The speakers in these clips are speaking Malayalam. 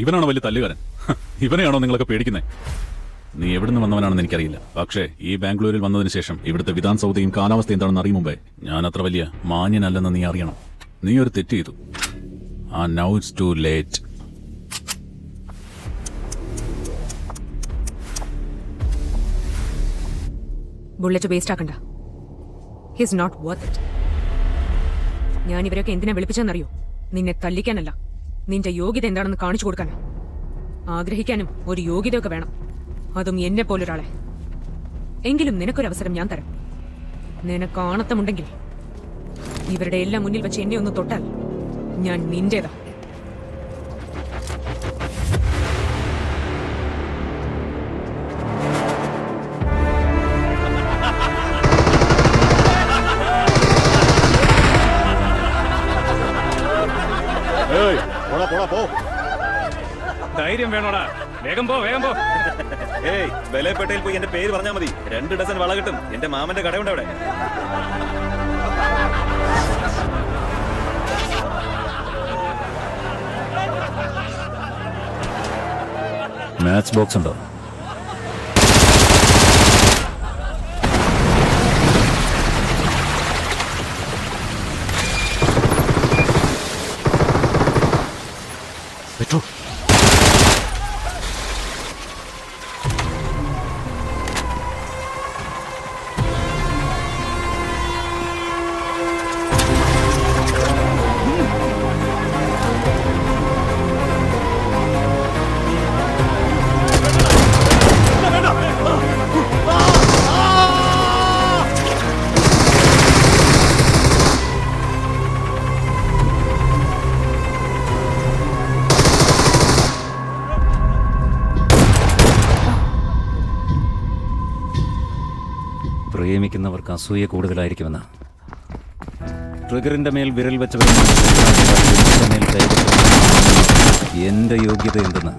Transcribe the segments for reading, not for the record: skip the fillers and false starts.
ഇവനാണോ വലിയ തല്ലുകാരൻ? ഇവനെയാണോ നിങ്ങളൊക്കെ പേടിക്കുന്നത്? നീ എവിടുന്ന് വന്നവനാണെന്ന് എനിക്കറിയില്ല. പക്ഷേ ഈ ബാംഗ്ലൂരിൽ വന്നതിന് ശേഷം ഇവിടുത്തെ വിധാൻ സൗദയും കാലാവസ്ഥ എന്താണെന്ന് അറിയും മുമ്പേ ഞാൻ അത്ര വലിയ മാന്യനല്ലെന്ന് നീ അറിയണം. നീ ഒരു തെറ്റ് ചെയ്തു. Now it's too late. Bullet waste ആക്കണ്ട. He's not worth it. ഞാൻ ഇവരൊക്കെ എന്തിനാ വിളിപ്പിച്ചെന്നറിയോ? നിന്നെ തല്ലിക്കാനല്ല, നിന്റെ യോഗ്യത എന്താണെന്ന് കാണിച്ചു കൊടുക്കാനാ. ആഗ്രഹിക്കാനും ഒരു യോഗ്യതയൊക്കെ വേണം, അതും എന്നെ പോലൊരാളെ. എങ്കിലും നിനക്കൊരവസരം ഞാൻ തരാം. നിനക്ക് ആണത്തമുണ്ടെങ്കിൽ ഇവരുടെ എല്ലാം മുന്നിൽ വെച്ച് എന്നെ ഒന്ന് തൊട്ടാൽ ഞാൻ നിന്റേതാ. ധൈര്യം വേണോടാ, വേഗം പോ. ഏയ്, വിലപ്പെട്ടയിൽ പോയി എന്റെ പേര് പറഞ്ഞാൽ മതി. 2 ഡസൻ വള കിട്ടും. എന്റെ മാമന്റെ കടയുണ്ട് അവിടെ. മാച്ച് ബോക്സ് ഉണ്ടോ? പെട്രോൾ. പ്രേമിക്കുന്നവർക്ക് അസൂയ കൂടുതലായിരിക്കുമെന്ന്. ട്രിഗറിന്റെ മേൽ വിരൽ വെച്ചവർ മേൽ എന്റെ യോഗ്യത എന്തെന്ന്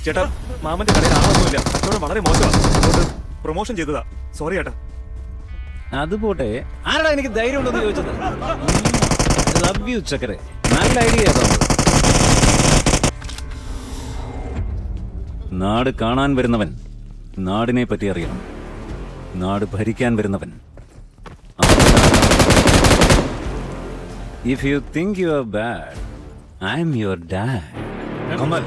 ചേട്ടാ, മാമന്റെ കടയിൽ ആളൊന്നുമില്ല. കച്ചവടം വളരെ മോശമാണ്. അതുകൊണ്ട് പ്രൊമോഷൻ ചെയ്തതാ. സോറി ചേട്ടാ. അതുപോട്ടെ, ആരാടാ എനിക്ക് ധൈര്യം ഉണ്ടെന്ന് ചോദിച്ചത്? ലവ് യു ചക്കരെ, നല്ല ഐഡിയ. നാട് കാണാൻ വരുന്നവൻ നാടിനെ പറ്റി അറിയണം. നാട് ഭരിക്കാൻ വരുന്നവൻ if you think you are bad, I'm your dad. Kamal,